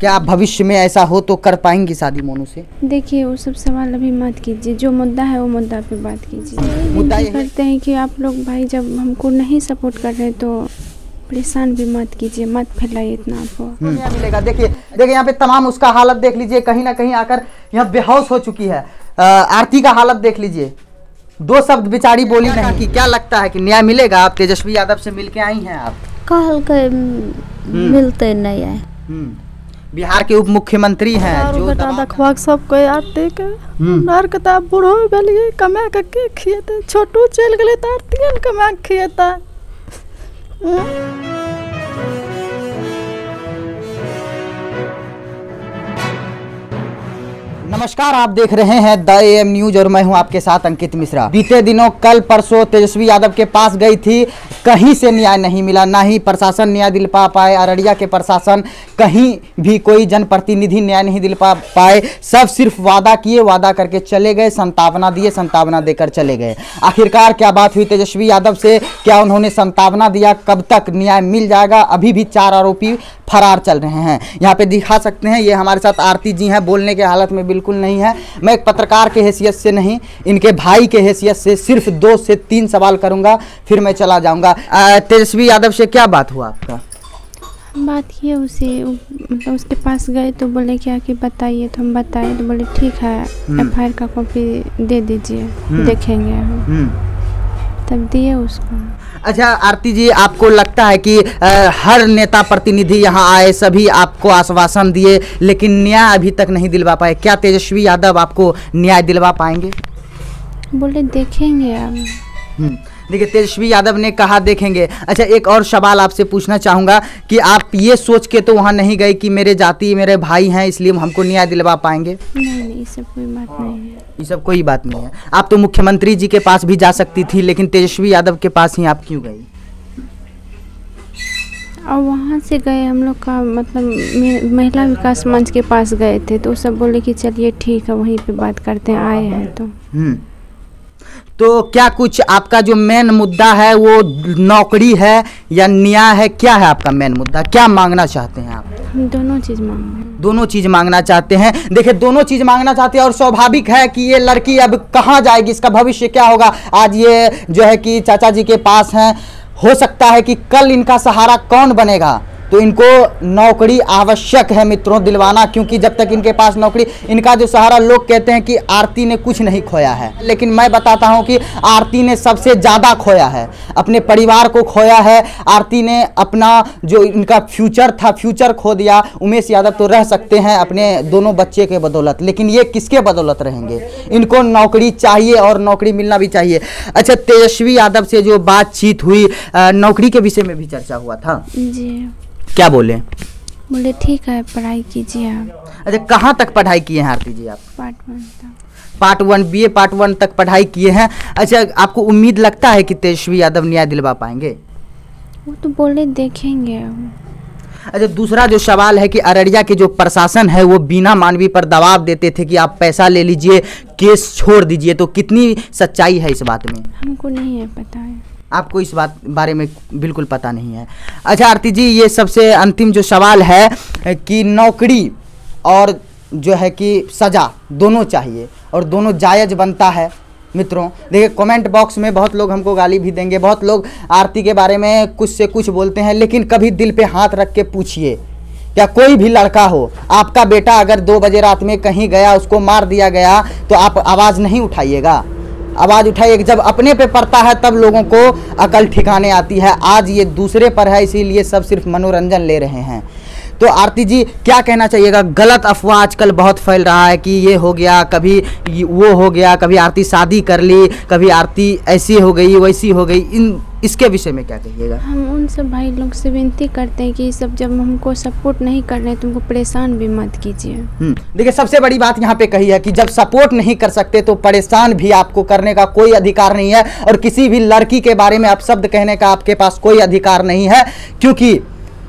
क्या भविष्य में ऐसा हो तो कर पाएंगी शादी मोनू से? देखिए वो सब सवाल अभी मत कीजिए, जो मुद्दा है वो मुद्दा पे बात कीजिए। मुद्दा ये करते हैं कि आप लोग भाई जब हमको नहीं सपोर्ट कर रहे तो परेशान भी मत कीजिए, मत फैलाइए इतना आपको। मिलेगा। देखिए यहाँ पे तमाम उसका हालत देख लीजिए, कहीं ना कहीं आकर यहाँ बेहोश हो चुकी है। आरती का हालत देख लीजिए, 2 शब्द बेचारी बोली नहीं। कि क्या लगता है कि न्याय मिलेगा? आप तेजस्वी यादव से मिलके आई हैं आप? कहल के मिलते नहीं है। बिहार के उप मुख्यमंत्री हैं जो देखवा सबको आरती के नार के ता बूढ़ो बेलिए कमा के खिएते, छोटू चल गेले त आरती कमा के खिएता। नमस्कार, आप देख रहे हैं द AM न्यूज और मैं हूं आपके साथ अंकित मिश्रा। बीते दिनों कल परसों तेजस्वी यादव के पास गई थी, कहीं से न्याय नहीं मिला, ना ही प्रशासन न्याय दिल पा पाए। अररिया के प्रशासन कहीं भी कोई जनप्रतिनिधि न्याय नहीं दिल पा पाए। सब सिर्फ वादा किए, वादा करके चले गए, संतावना दिए, संतावना देकर चले गए। आखिरकार क्या बात हुई तेजस्वी यादव से? क्या उन्होंने संतावना दिया? कब तक न्याय मिल जाएगा? अभी भी 4 आरोपी फरार चल रहे हैं। यहाँ पे दिखा सकते हैं, ये हमारे साथ आरती जी हैं, बोलने के हालत में बिल्कुल नहीं है। मैं एक पत्रकार के हैसियत से नहीं, इनके भाई के हैसियत से सिर्फ 2 से 3 सवाल करूंगा, फिर मैं चला जाऊंगा। तेजस्वी यादव से क्या बात हुआ आपका? बात किए उसे, मतलब उसके पास गए तो बोले क्या कि बताइए, तो हम बताए तो बोले ठीक है FIR का कॉपी दे दीजिए, देखेंगे हम। तब दिए उसको। अच्छा आरती जी, आपको लगता है कि हर नेता प्रतिनिधि यहाँ आए, सभी आपको आश्वासन दिए, लेकिन न्याय अभी तक नहीं दिलवा पाए? क्या तेजस्वी यादव आपको न्याय दिलवा पाएंगे? बोले देखेंगे हम। देखिए तेजस्वी यादव ने कहा देखेंगे। अच्छा एक और सवाल आपसे पूछना चाहूँगा कि आप ये सोच के तो वहाँ नहीं गए कि मेरे जाति मेरे भाई हैं इसलिए हमको न्याय दिलवा पाएंगे? नहीं, ये सब कोई बात नहीं है। ये सब कोई बात नहीं है। आप तो मुख्यमंत्री जी के पास भी जा सकती थी, लेकिन तेजस्वी यादव के पास ही आप क्यों गई? और वहाँ से गए हम लोग का मतलब महिला विकास मंच के पास गए थे, तो सब बोले कि चलिए ठीक है वहीं पे बात करते हैं, आए हैं तो क्या कुछ आपका जो मेन मुद्दा है वो नौकरी है या न्याय है? क्या है आपका मेन मुद्दा? क्या मांगना चाहते हैं आप? हम दोनों चीज़ मांग रहे हैं। दोनों चीज़ मांगना चाहते हैं। देखिए दोनों चीज़ मांगना चाहते हैं और स्वाभाविक है कि ये लड़की अब कहाँ जाएगी, इसका भविष्य क्या होगा। आज ये जो है कि चाचा जी के पास हैं, हो सकता है कि कल इनका सहारा कौन बनेगा। तो इनको नौकरी आवश्यक है मित्रों दिलवाना, क्योंकि जब तक इनके पास नौकरी, इनका जो सहारा, लोग कहते हैं कि आरती ने कुछ नहीं खोया है, लेकिन मैं बताता हूं कि आरती ने सबसे ज़्यादा खोया है, अपने परिवार को खोया है। आरती ने अपना जो इनका फ्यूचर था, फ्यूचर खो दिया। उमेश यादव तो रह सकते हैं अपने दोनों बच्चे के बदौलत, लेकिन ये किसके बदौलत रहेंगे? इनको नौकरी चाहिए और नौकरी मिलना भी चाहिए। अच्छा तेजस्वी यादव से जो बातचीत हुई, नौकरी के विषय में भी चर्चा हुआ था जी। क्या बोले? बोले ठीक है पढ़ाई कीजिए आप। अच्छा कहाँ तक पढ़ाई किए हैं आरती जी आप? पार्ट 1 BA पार्ट 1 तक पढ़ाई किए हैं। अच्छा आपको उम्मीद लगता है कि तेजस्वी यादव न्याय दिलवा पाएंगे? वो तो बोले देखेंगे हम। अच्छा दूसरा जो सवाल है कि अररिया के जो प्रशासन है वो बीना मानवी पर दबाव देते थे कि आप पैसा ले लीजिए, केस छोड़ दीजिए, तो कितनी सच्चाई है इस बात में? हमको नहीं है पता है। आपको इस बात बारे में बिल्कुल पता नहीं है। अच्छा आरती जी, ये सबसे अंतिम जो सवाल है कि नौकरी और जो है कि सज़ा दोनों चाहिए और दोनों जायज़ बनता है। मित्रों देखिए कमेंट बॉक्स में बहुत लोग हमको गाली भी देंगे, बहुत लोग आरती के बारे में कुछ से कुछ बोलते हैं, लेकिन कभी दिल पे हाथ रख के पूछिए, क्या कोई भी लड़का हो, आपका बेटा अगर 2 बजे रात में कहीं गया, उसको मार दिया गया, तो आप आवाज़ नहीं उठाइएगा? आवाज़ उठाइए। जब अपने पे पड़ता है तब लोगों को अकल ठिकाने आती है। आज ये दूसरे पर है, इसीलिए सब सिर्फ मनोरंजन ले रहे हैं। तो आरती जी क्या कहना चाहिएगा? गलत अफवाह आजकल बहुत फैल रहा है कि ये हो गया, कभी वो हो गया, कभी आरती शादी कर ली, कभी आरती ऐसी हो गई वैसी हो गई, इसके विषय में क्या कहिएगा? हम उन सब भाई लोग से विनती करते हैं कि ये सब जब हमको सपोर्ट नहीं कर रहे तुमको परेशान भी मत कीजिए। देखिए सबसे बड़ी बात यहाँ पे कही है कि जब सपोर्ट नहीं कर सकते तो परेशान भी आपको करने का कोई अधिकार नहीं है, और किसी भी लड़की के बारे में आप शब्द कहने का आपके पास कोई अधिकार नहीं है, क्योंकि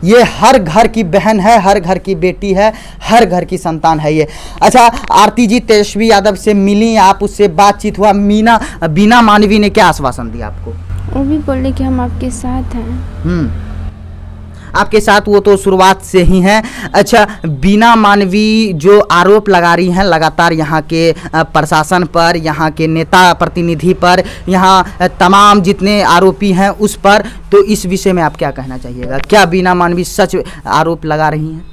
ये हर घर की बहन है, हर घर की बेटी है, हर घर की संतान है ये। अच्छा आरती जी तेजस्वी यादव से मिली आप, उससे बातचीत हुआ, बीना मानवी ने क्या आश्वासन दिया आपको? वो भी बोले कि हम आपके साथ हैं। आपके साथ वो तो शुरुआत से ही हैं। अच्छा, बीना मानवी जो आरोप लगा रही हैं लगातार यहाँ के प्रशासन पर, यहाँ के नेता प्रतिनिधि पर, यहाँ तमाम जितने आरोपी हैं उस पर, तो इस विषय में आप क्या कहना चाहिएगा? क्या बीना मानवी सच आरोप लगा रही हैं?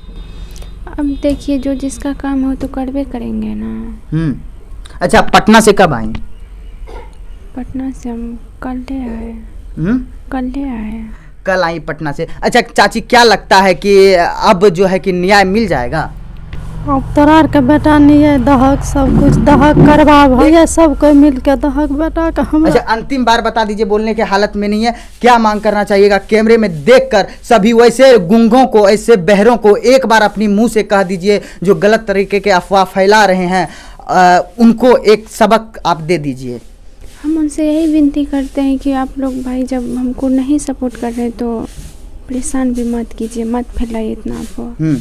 अब देखिए, जो जिसका काम हो तो करवे करेंगे ना। अच्छा, पटना से कब आई? पटना से हम कल आए। कल आए। कल आई पटना से। अच्छा चाची, क्या लगता है कि अब जो है कि न्याय मिल जाएगा? अब तोरार के बेटा नहीं है, दहक सब कुछ दहक करवा भैया, सब कोई मिल के दहक बेटा का हम। अच्छा, अंतिम बार बता दीजिए, बोलने के हालत में नहीं है, क्या मांग करना चाहिएगा? कैमरे में देखकर सभी वैसे गूंगों को, ऐसे बहरों को एक बार अपनी मुंह से कह दीजिए, जो गलत तरीके के अफवाह फैला रहे हैं, उनको एक सबक आप दे दीजिए। हम उनसे यही विनती करते हैं कि आप लोग भाई जब हमको नहीं सपोर्ट कर रहे तो परेशान भी मत कीजिए, मत फैलाइए इतना अफवाह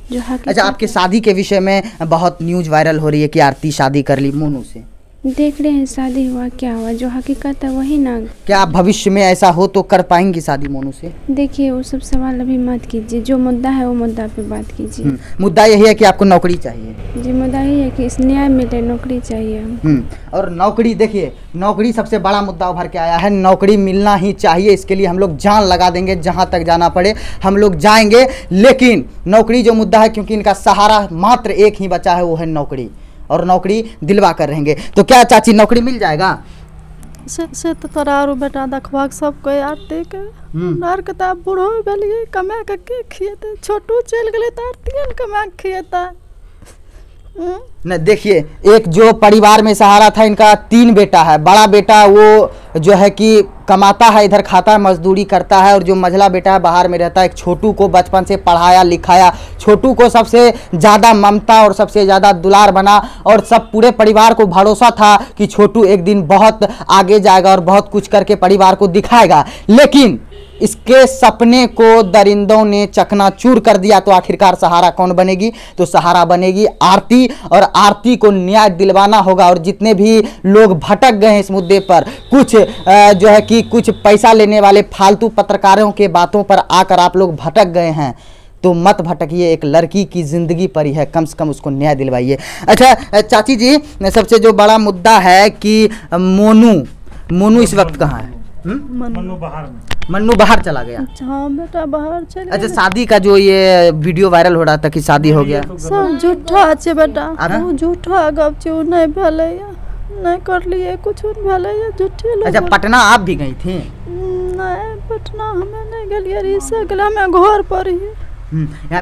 जो हकीकत। अच्छा, आपके शादी के विषय में बहुत न्यूज वायरल हो रही है कि आरती शादी कर ली मोनू से। देख रहे हैं शादी हुआ क्या हुआ, जो हकीकत है वही ना। क्या आप भविष्य में ऐसा हो तो कर पाएंगी शादी मोनू से? देखिए, वो सब सवाल अभी मत कीजिए, जो मुद्दा है वो मुद्दा पे बात कीजिए। मुद्दा यही है कि आपको नौकरी चाहिए। जी, मुद्दा यही है कि इस न्याय मिले, नौकरी चाहिए। और नौकरी, देखिए नौकरी सबसे बड़ा मुद्दा उभर के आया है, नौकरी मिलना ही चाहिए। इसके लिए हम लोग जान लगा देंगे, जहां तक जाना पड़े हम लोग जाएंगे, लेकिन नौकरी जो मुद्दा है, क्योंकि इनका सहारा मात्र एक ही बचा है, वो है नौकरी, और नौकरी दिलवा कर रहेंगे। तो क्या चाची नौकरी मिल जाएगा? से तो तोरा और बेटा देखवा सब कोई आरती के नार के ता बूढ़ो बेलिए कमा के खिएते, छोटू चल गेले त आरती कमा के खिएता। न देखिए, एक जो परिवार में सहारा था, इनका 3 बेटा है। बड़ा बेटा वो जो है कि कमाता है, इधर खाता है, मजदूरी करता है, और जो मझला बेटा है बाहर में रहता है। एक छोटू को बचपन से पढ़ाया लिखाया, छोटू को सबसे ज़्यादा ममता और सबसे ज़्यादा दुलार बना, और सब पूरे परिवार को भरोसा था कि छोटू एक दिन बहुत आगे जाएगा और बहुत कुछ करके परिवार को दिखाएगा। लेकिन इसके सपने को दरिंदों ने चकनाचूर कर दिया। तो आखिरकार सहारा कौन बनेगी? तो सहारा बनेगी आरती, और आरती को न्याय दिलवाना होगा। और जितने भी लोग भटक गए हैं इस मुद्दे पर, कुछ जो है कि कुछ पैसा लेने वाले फालतू पत्रकारों के बातों पर आकर आप लोग भटक गए हैं, तो मत भटकिए। एक लड़की की ज़िंदगी पर ही है, कम से कम उसको न्याय दिलवाइए। अच्छा चाची जी, सबसे जो बड़ा मुद्दा है कि मोनू इस वक्त कहाँ है? मन्नू बाहर चला गया। हाँ बेटा, बाहर चले। अच्छा, शादी का जो ये वीडियो वायरल हो रहा था कि शादी हो गया, सब झूठा छे बेटा, वो झूठा गप छे, नहीं भेले, नहीं कर लिए कुछ भेले, झूठे लोग। अच्छा, पटना आप भी गई थी? नहीं, पटना हमें नहीं गलिए, इसे गला में घर पर ही।